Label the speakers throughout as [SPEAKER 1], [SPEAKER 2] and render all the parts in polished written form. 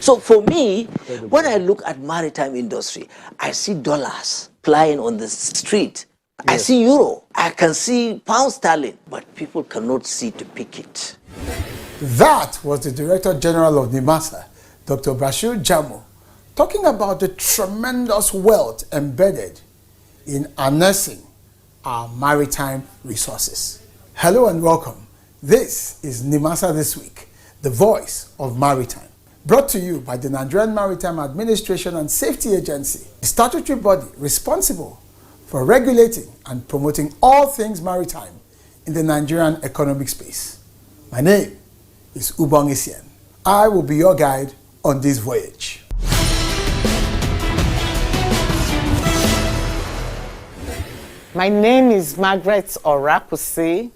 [SPEAKER 1] So for me, when I look at maritime industry, I see dollars flying on the street. I see euro, I can see pound sterling, but people cannot see to pick it.
[SPEAKER 2] That was the Director General of NIMASA, Dr. Bashir Jamo, talking about the tremendous wealth embedded in harnessing our maritime resources. Hello and welcome. This is NIMASA This Week, the voice of maritime. Brought to you by the Nigerian Maritime Administration and Safety Agency, a statutory body responsible for regulating and promoting all things maritime in the Nigerian economic space. My name is Ubong Isien. I will be your guide on this voyage.
[SPEAKER 3] My name is Margaret Orakusi,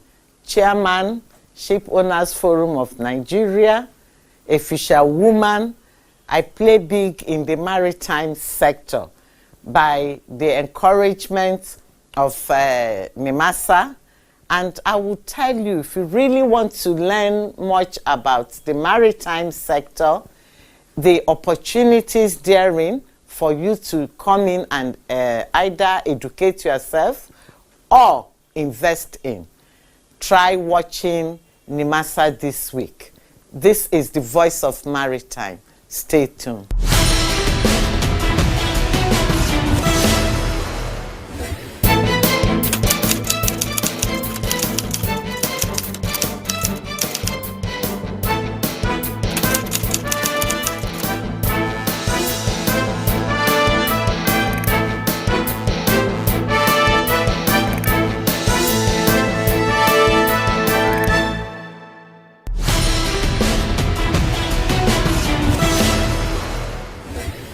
[SPEAKER 3] Chairman, Ship Owners Forum of Nigeria, a fisherwoman. I play big in the maritime sector by the encouragement of NIMASA. And I will tell you, if you really want to learn much about the maritime sector, the opportunities therein for you to come in and either educate yourself or invest in, try watching NIMASA This Week. This is the voice of maritime. Stay tuned.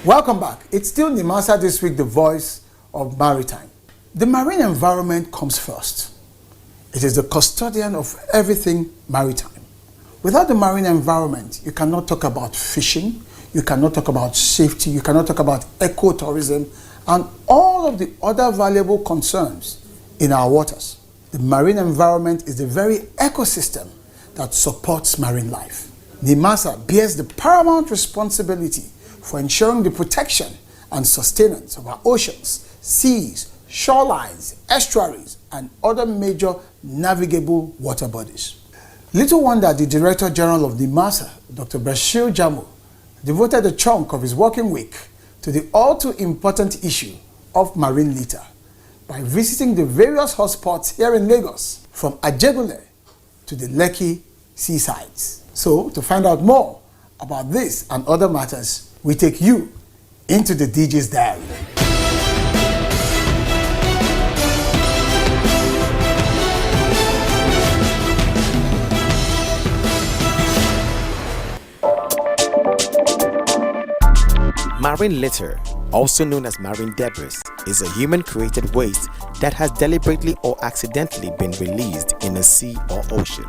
[SPEAKER 2] Welcome back. It's still NIMASA This Week, the voice of maritime. The marine environment comes first. It is the custodian of everything maritime. Without the marine environment, you cannot talk about fishing, you cannot talk about safety, you cannot talk about ecotourism, and all of the other valuable concerns in our waters. The marine environment is the very ecosystem that supports marine life. NIMASA bears the paramount responsibility for ensuring the protection and sustenance of our oceans, seas, shorelines, estuaries, and other major navigable water bodies. Little wonder the Director General of NIMASA, Dr. Bashir Jamo, devoted a chunk of his working week to the all too important issue of marine litter by visiting the various hotspots here in Lagos, from Ajegule to the Lekki seasides. So, to find out more about this and other matters, we take you into the DJ's diary.
[SPEAKER 4] Marine litter, also known as marine debris, is a human-created waste that has deliberately or accidentally been released in a sea or ocean.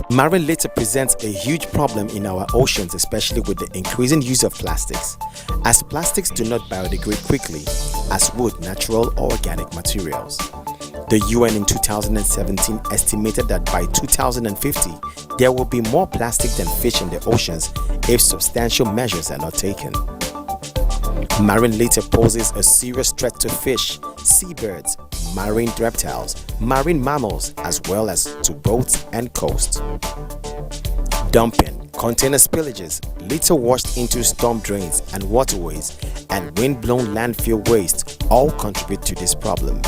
[SPEAKER 4] Marine litter presents a huge problem in our oceans, especially with the increasing use of plastics, as plastics do not biodegrade quickly as would natural or organic materials. The UN in 2017 estimated that by 2050, there will be more plastic than fish in the oceans if substantial measures are not taken. Marine litter poses a serious threat to fish, seabirds, marine reptiles, marine mammals, as well as to boats and coasts. Dumping, container spillages, litter washed into storm drains and waterways, and wind-blown landfill waste all contribute to this problem.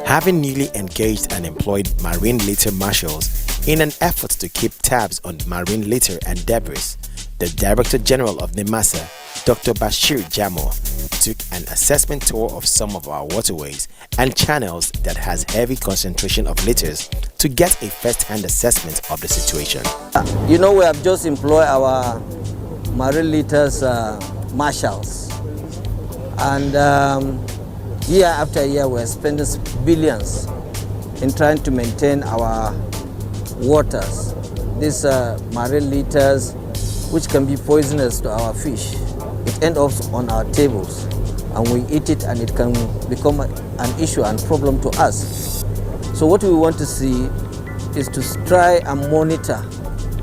[SPEAKER 4] Having newly engaged and employed marine litter marshals in an effort to keep tabs on marine litter and debris, the Director General of NIMASA, Dr. Bashir Jamo, took an assessment tour of some of our waterways and channels that has heavy concentration of litters to get a first-hand assessment of the situation.
[SPEAKER 1] You know, we have just employed our marine litters marshals, and year after year we're spending billions in trying to maintain our waters. These marine litters, which can be poisonous to our fish, it ends up on our tables and we eat it, and it can become an issue and problem to us. So what we want to see is to try and monitor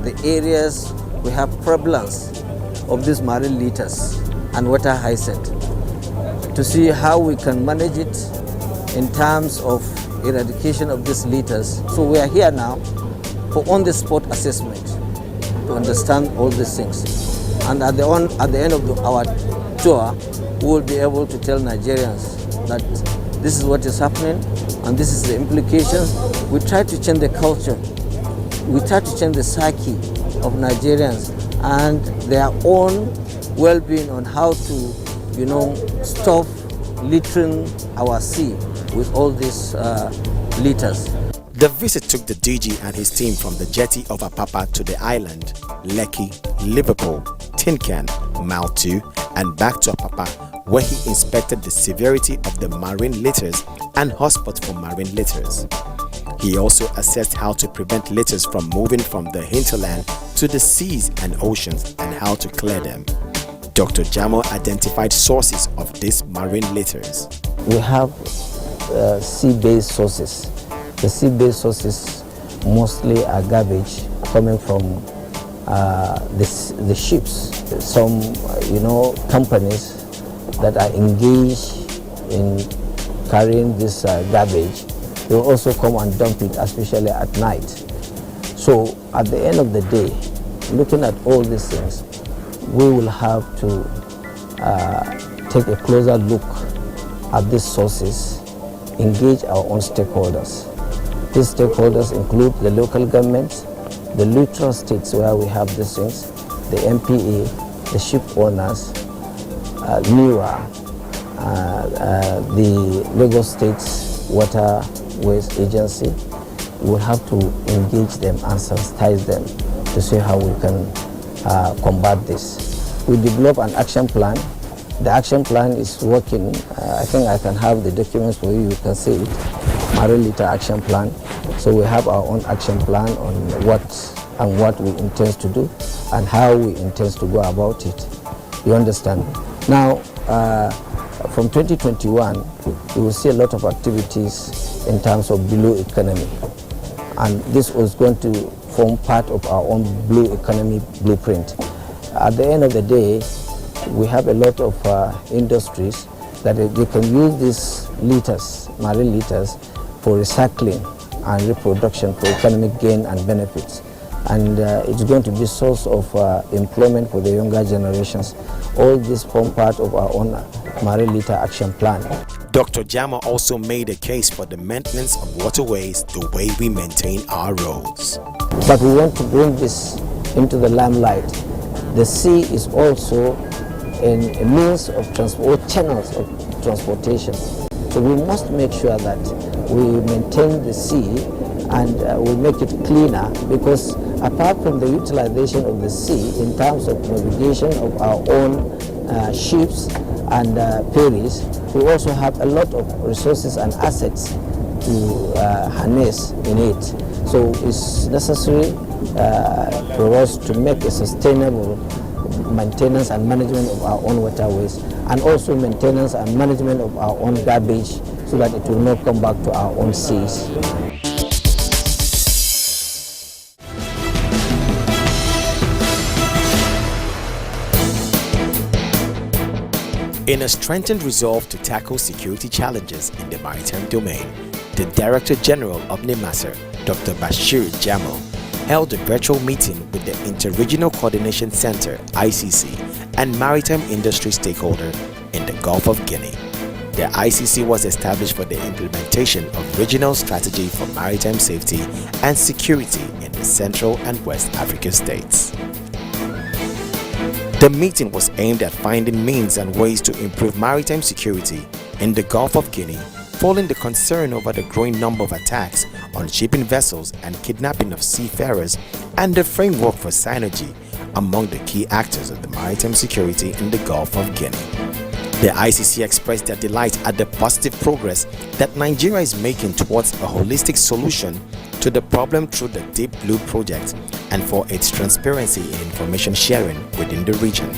[SPEAKER 1] the areas we have prevalence of these marine litters and water hyacinth to see how we can manage it in terms of eradication of these litters. So we are here now for on-the-spot assessment to understand all these things. And at the end of our tour, we will be able to tell Nigerians that this is what is happening and this is the implications. We try to change the culture. We try to change the psyche of Nigerians and their own well-being on how to, stop littering our sea with all these litters.
[SPEAKER 4] The visit took the DG and his team from the jetty of Apapa to the island, Lekki, Liverpool, Tin Can, Mile 2, and back to Apapa, where he inspected the severity of the marine litters and hotspots for marine litters. He also assessed how to prevent litters from moving from the hinterland to the seas and oceans and how to clear them. Dr. Jamo identified sources of these marine litters.
[SPEAKER 1] We have sea-based sources. The sea-based sources mostly are garbage coming from the ships. Some, companies that are engaged in carrying this garbage, they will also come and dump it, especially at night. So at the end of the day, looking at all these things, we will have to take a closer look at these sources, engage our own stakeholders. These stakeholders include the local governments, the neutral states where we have these things, the MPA, the ship owners, NIWA, the Lagos State's Waterways Agency. We will have to engage them and sensitize them to see how we can combat this. We develop an action plan. The action plan is working. I think I can have the documents for you. You can see it. Marine litter action plan. So we have our own action plan on what we intend to do and how we intend to go about it. You understand? Now, from 2021, you will see a lot of activities in terms of blue economy. And this was going to form part of our own blue economy blueprint. At the end of the day, we have a lot of industries that they can use these litters, marine litters, for recycling and reproduction for economic gain and benefits. And it's going to be a source of employment for the younger generations. All this form part of our own marine litter action plan.
[SPEAKER 4] Dr. Jamo also made a case for the maintenance of waterways the way we maintain our roads.
[SPEAKER 1] But we want to bring this into the limelight. The sea is also a means of transport, channels of transportation. So we must make sure that we maintain the sea and we make it cleaner, because apart from the utilization of the sea in terms of navigation of our own ships and ferries, we also have a lot of resources and assets to harness in it. So it's necessary for us to make a sustainable maintenance and management of our own waterways, and also maintenance and management of our own garbage, so that it will not come back to our own seas.
[SPEAKER 4] In a strengthened resolve to tackle security challenges in the maritime domain, the Director General of NIMASA, Dr. Bashir Jamo, held a virtual meeting with the Interregional Coordination Center (ICC) and maritime industry stakeholders in the Gulf of Guinea. The ICC was established for the implementation of regional strategy for maritime safety and security in the Central and West African states. The meeting was aimed at finding means and ways to improve maritime security in the Gulf of Guinea, following the concern over the growing number of attacks on shipping vessels and kidnapping of seafarers, and the framework for synergy among the key actors of the maritime security in the Gulf of Guinea. The ICC expressed their delight at the positive progress that Nigeria is making towards a holistic solution to the problem through the Deep Blue project, and for its transparency in information sharing within the region.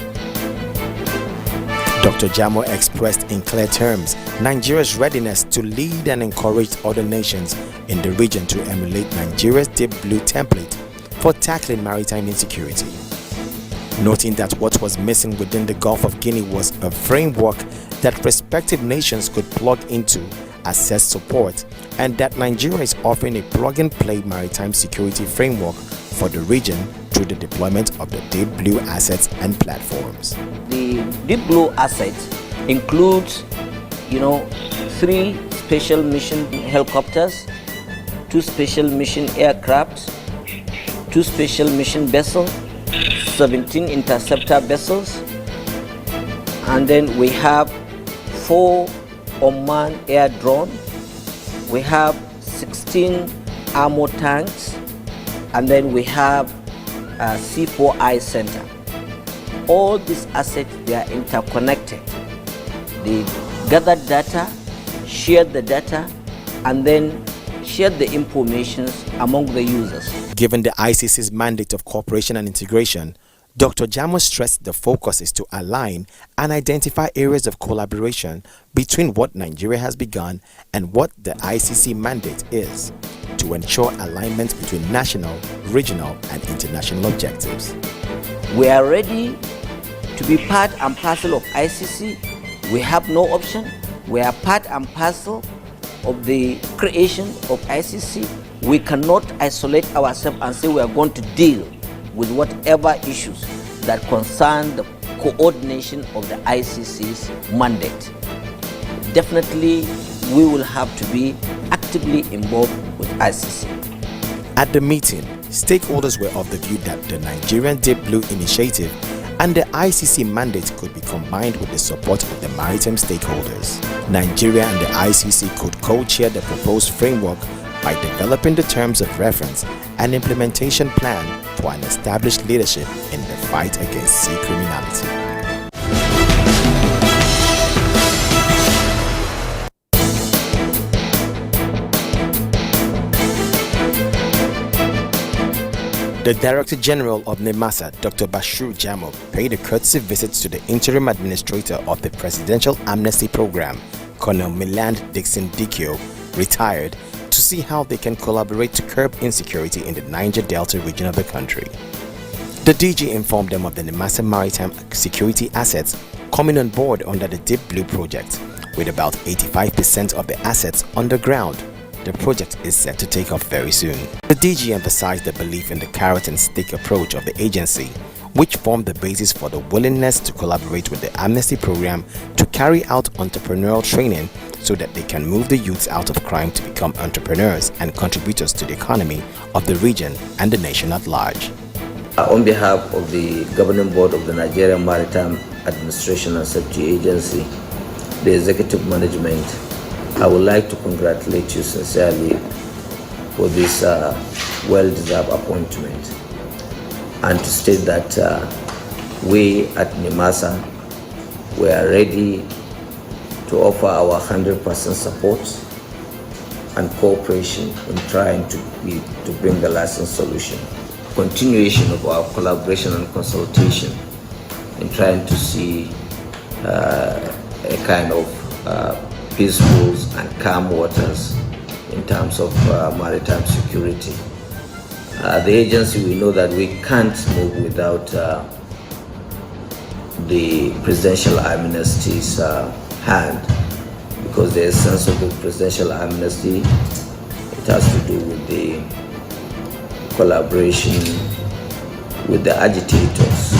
[SPEAKER 4] Dr. Jamo expressed in clear terms Nigeria's readiness to lead and encourage other nations in the region to emulate Nigeria's Deep Blue template for tackling maritime insecurity. noting that what was missing within the Gulf of Guinea was a framework that respective nations could plug into, assess support, and that Nigeria is offering a plug-and-play maritime security framework for the region through the deployment of the Deep Blue assets and platforms.
[SPEAKER 1] The Deep Blue assets includes, 3 special mission helicopters, 2 special mission aircraft, 2 special mission vessels, 17 interceptor vessels, and then we have 4 unmanned air drones, we have 16 armor tanks, and then we have a C4I center. All these assets, they are interconnected. They gather data, share the data, and then share the information among the users.
[SPEAKER 4] Given the ICC's mandate of cooperation and integration, Dr. Jamo stressed the focus is to align and identify areas of collaboration between what Nigeria has begun and what the ICC mandate is, to ensure alignment between national, regional, and international objectives.
[SPEAKER 1] We are ready to be part and parcel of ICC. We have no option. We are part and parcel of the creation of ICC. We cannot isolate ourselves and say we are going to deal with whatever issues that concern the coordination of the ICC's mandate. Definitely, we will have to be actively involved with ICC.
[SPEAKER 4] At the meeting, stakeholders were of the view that the Nigerian Deep Blue initiative and the ICC mandate could be combined with the support of the maritime stakeholders. Nigeria and the ICC could co-chair the proposed framework by developing the terms of reference and implementation plan for an established leadership in the fight against sea criminality. The Director General of NIMASA, Dr. Bashir Jamo, paid a courtesy visit to the Interim Administrator of the Presidential Amnesty Program, Colonel Miland Dixon Dikio, retired, to see how they can collaborate to curb insecurity in the Niger Delta region of the country. The DG informed them of the NIMASA maritime security assets coming on board under the Deep Blue project, with about 85% of the assets underground. The project is set to take off very soon. The DG emphasized the belief in the carrot and stick approach of the agency, which formed the basis for the willingness to collaborate with the Amnesty program to carry out entrepreneurial training so that they can move the youths out of crime to become entrepreneurs and contributors to the economy of the region and the nation at large.
[SPEAKER 1] On behalf of the Governing Board of the Nigerian Maritime Administration and Safety Agency, the Executive Management, I would like to congratulate you sincerely for this well-deserved appointment, and to state that we at NIMASA, we are ready to offer our 100% support and cooperation in trying to bring the lasting solution. Continuation of our collaboration and consultation in trying to see a kind of peaceful and calm waters in terms of maritime security. The agency, we know that we can't move without the Presidential Amnesty's hand, because the essence of the Presidential Amnesty, it has to do with the collaboration with the agitators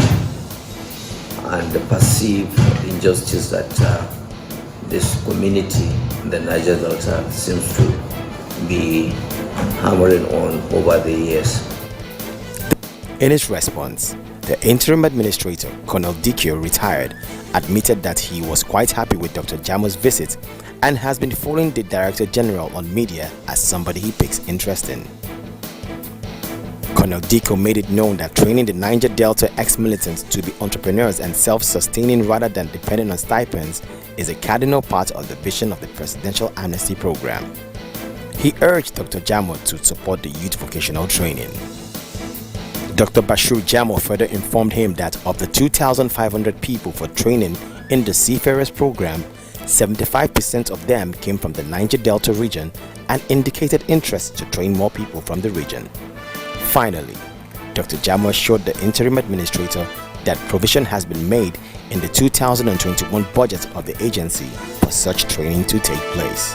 [SPEAKER 1] and the perceived injustice that this community in the Niger Delta seems to be hammering on over the years.
[SPEAKER 4] In his response, the Interim Administrator, Colonel Dikio, retired, admitted that he was quite happy with Dr. Jamo's visit and has been following the Director General on media as somebody he takes interest in. Colonel Dikio made it known that training the Niger Delta ex-militants to be entrepreneurs and self-sustaining rather than dependent on stipends is a cardinal part of the vision of the Presidential Amnesty Program. He urged Dr. Jamo to support the youth vocational training. Dr. Bashir Jamo further informed him that of the 2,500 people for training in the Seafarers program, 75% of them came from the Niger Delta region and indicated interest to train more people from the region. Finally, Dr. Jamo assured the Interim Administrator that provision has been made in the 2021 budget of the agency for such training to take place.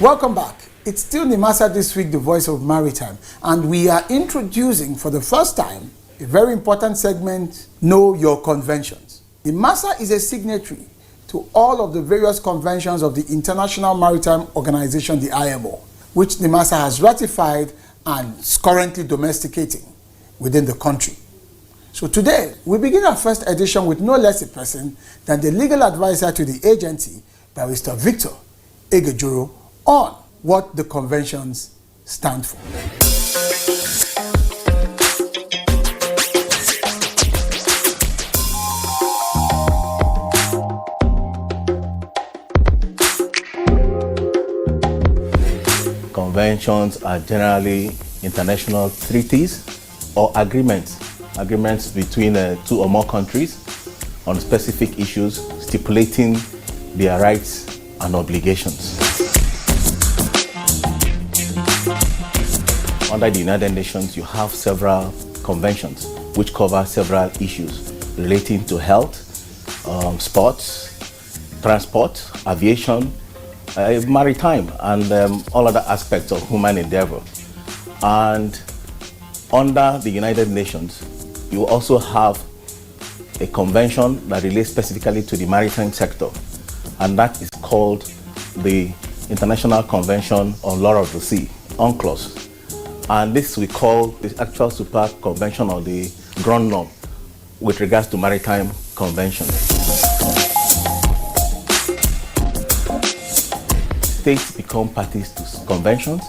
[SPEAKER 2] Welcome back. It's still NIMASA This Week, the voice of maritime, and we are introducing for the first time a very important segment, Know Your Conventions. NIMASA is a signatory to all of the various conventions of the International Maritime Organization, the IMO, which NIMASA has ratified and is currently domesticating within the country. So today, we begin our first edition with no less a person than the legal advisor to the agency, Barrister Victor Egejuru, on what the conventions stand for.
[SPEAKER 5] Conventions are generally international treaties or agreements between two or more countries on specific issues stipulating their rights and obligations. Under the United Nations, you have several conventions which cover several issues relating to health, sports, transport, aviation, maritime, and all other aspects of human endeavor. And under the United Nations, you also have a convention that relates specifically to the maritime sector, and that is called the International Convention on Law of the Sea, UNCLOS. And this we call the actual super convention or the ground norm with regards to maritime conventions. States become parties to conventions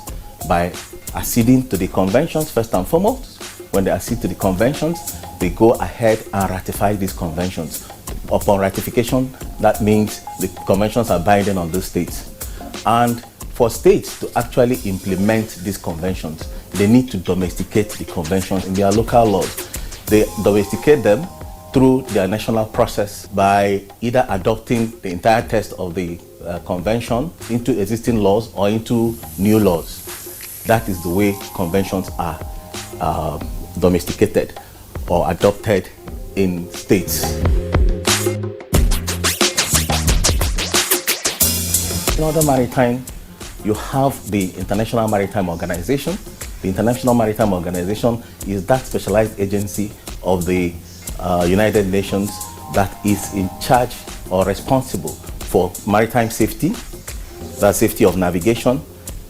[SPEAKER 5] by acceding to the conventions first and foremost. When they accede to the conventions, they go ahead and ratify these conventions. Upon ratification, that means the conventions are binding on the states. And for states to actually implement these conventions, they need to domesticate the conventions in their local laws. They domesticate them through their national process by either adopting the entire text of the convention into existing laws or into new laws. That is the way conventions are domesticated or adopted in states. In other maritime, you have the International Maritime Organization. The International Maritime Organization is that specialized agency of the United Nations that is in charge or responsible for maritime safety, the safety of navigation,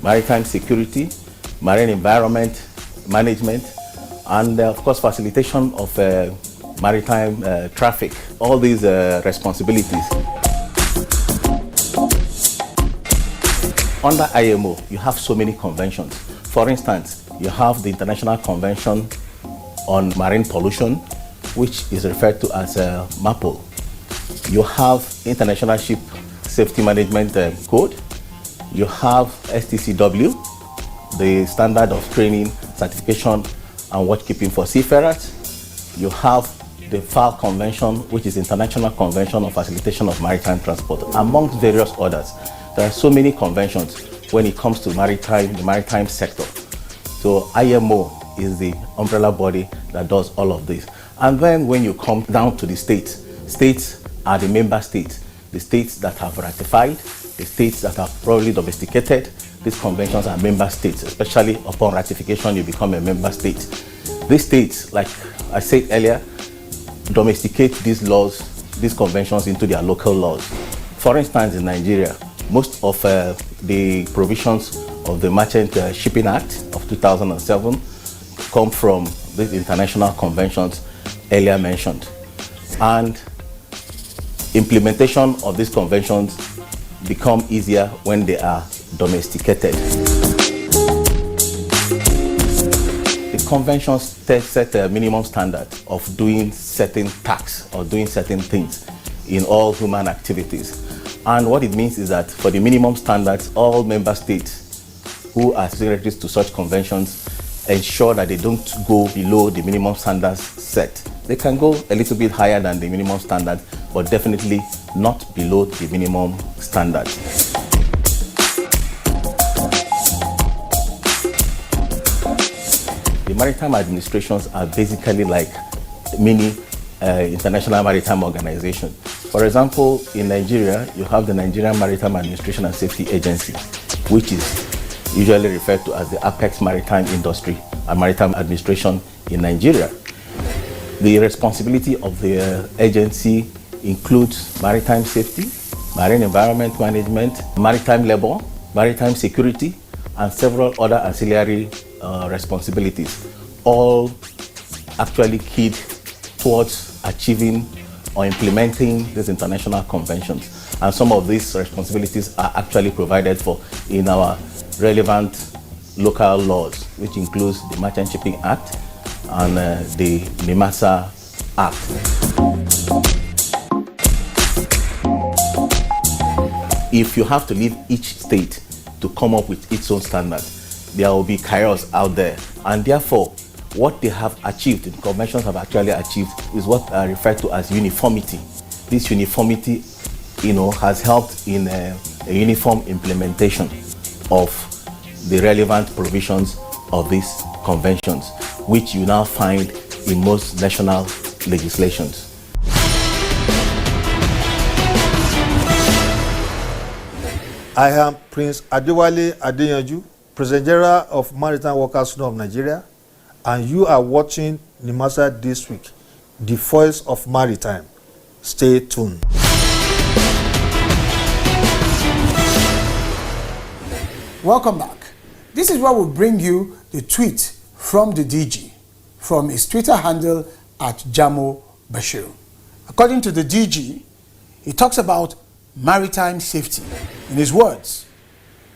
[SPEAKER 5] maritime security, marine environment management, and of course facilitation of maritime traffic. All these responsibilities. Under IMO, you have so many conventions. For instance, you have the International Convention on Marine Pollution, which is referred to as MAPOL. You have International Ship Safety Management Code. You have STCW, the Standard of Training, Certification and Watchkeeping for Seafarers. You have the FAL Convention, which is International Convention on Facilitation of Maritime Transport, amongst various others. There are so many conventions when it comes to the maritime sector. So IMO is the umbrella body that does all of this. And then when you come down to the states, states are the member states, the states that have ratified, the states that have probably domesticated. These conventions are member states, especially upon ratification, you become a member state. These states, like I said earlier, domesticate these laws, these conventions into their local laws. For instance, in Nigeria, most of the provisions of the Merchant Shipping Act of 2007 come from these international conventions earlier mentioned. And implementation of these conventions become easier when they are domesticated. The conventions set a minimum standard of doing certain tasks or doing certain things in all human activities. And what it means is that for the minimum standards, all member states who are signatories to such conventions ensure that they don't go below the minimum standards set. They can go a little bit higher than the minimum standard, but definitely not below the minimum standard. The maritime administrations are basically like mini international maritime organizations. For example, in Nigeria, you have the Nigerian Maritime Administration and Safety Agency, which is usually referred to as the apex maritime industry and maritime administration in Nigeria. The responsibility of the agency includes maritime safety, marine environment management, maritime labor, maritime security, and several other ancillary responsibilities, all actually keyed towards achieving or implementing these international conventions. And some of these responsibilities are actually provided for in our relevant local laws, which includes the Merchant Shipping Act and the NIMASA Act. If you have to leave each state to come up with its own standards, there will be chaos out there. And therefore, what they have achieved, the conventions have actually achieved, is what are referred to as uniformity. This uniformity, has helped in a uniform implementation of the relevant provisions of these conventions, which you now find in most national legislations.
[SPEAKER 6] I am Prince Adewale Adeyanju, President General of Maritime Workers Union of Nigeria, and you are watching NIMASA This Week, the voice of maritime. Stay tuned.
[SPEAKER 2] Welcome back. This is where we bring you the tweet from the DG, from his Twitter handle @Jamo Bashir. According to the DG, he talks about maritime safety. In his words,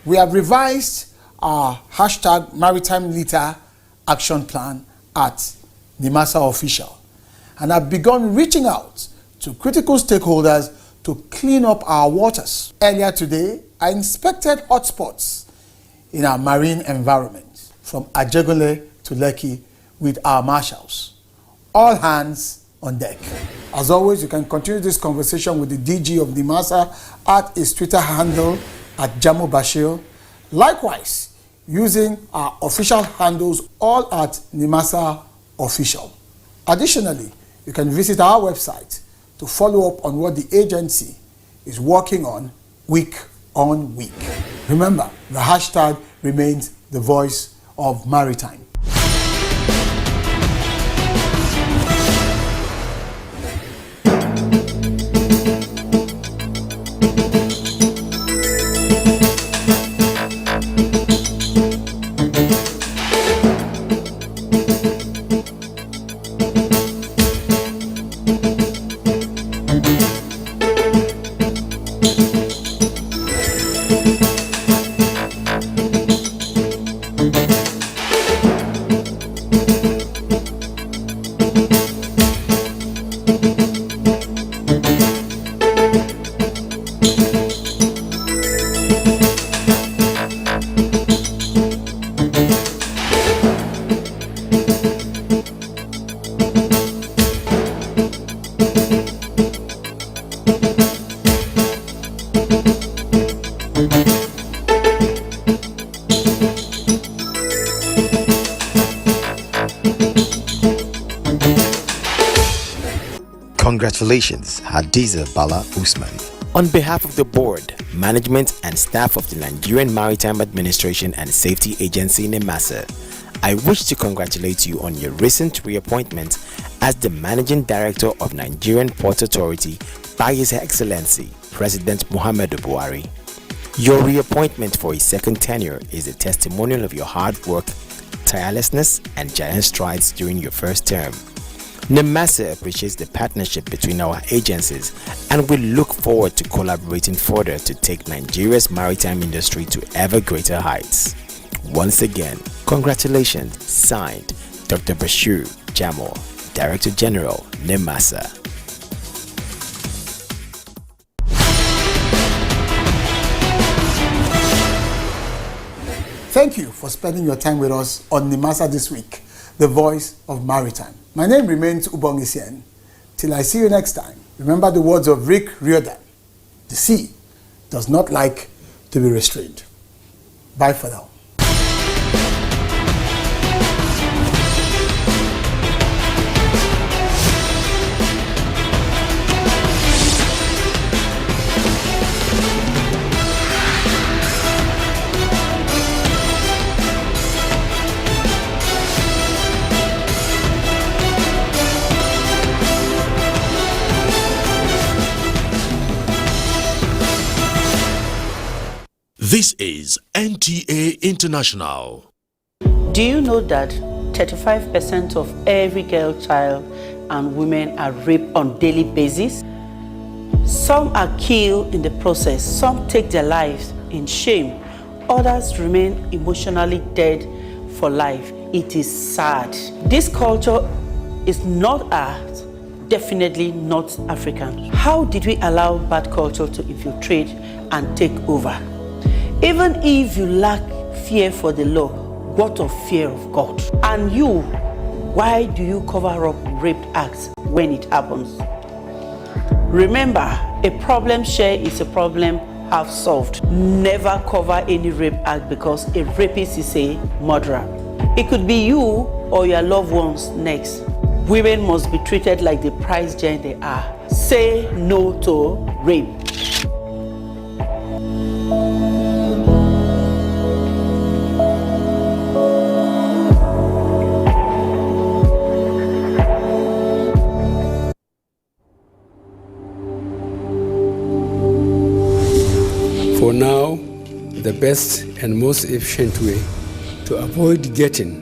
[SPEAKER 2] we have revised our #Maritime Litter action plan at NIMASA Official and have begun reaching out to critical stakeholders to clean up our waters. Earlier today, I inspected hotspots in our marine environment, from Ajegule to Lekki, with our marshals. All hands on deck. As always, you can continue this conversation with the DG of NIMASA at his Twitter handle @Jamo Bashir. Likewise, using our official handles, all at NIMASA Official. Additionally, you can visit our website to follow up on what the agency is working on week. Remember, the hashtag remains the voice of maritime.
[SPEAKER 4] Congratulations, Hadiza Bala Usman. On behalf of the board, management and staff of the Nigerian Maritime Administration and Safety Agency NIMASA, I wish to congratulate you on your recent reappointment as the Managing Director of Nigerian Port Authority by His Excellency President Muhammadu Buhari. Your reappointment for a second tenure is a testimonial of your hard work tirelessness and giant strides during your first term. NIMASA appreciates the partnership between our agencies, and we look forward to collaborating further to take Nigeria's maritime industry to ever greater heights. Once again, congratulations. Signed, Dr. Bashir Jamal, Director General, NIMASA.
[SPEAKER 2] Thank you for spending your time with us on NIMASA This Week, the voice of maritime. My name remains Ubong Isien. Till I see you next time, remember the words of Rick Riordan: the sea does not like to be restrained. Bye for now.
[SPEAKER 7] This is NTA International.
[SPEAKER 8] Do you know that 35% of every girl child and women are raped on a daily basis? Some are killed in the process, some take their lives in shame, others remain emotionally dead for life. It is sad. This culture is not ours, definitely not African. How did we allow bad culture to infiltrate and take over? Even if you lack fear for the law, what of fear of God? And you, why do you cover up rape acts when it happens? Remember, a problem shared is a problem half solved. Never cover any rape act because a rapist is a murderer. It could be you or your loved ones next. Women must be treated like the prize giant they are. Say no to rape.
[SPEAKER 9] For now, the best and most efficient way to avoid getting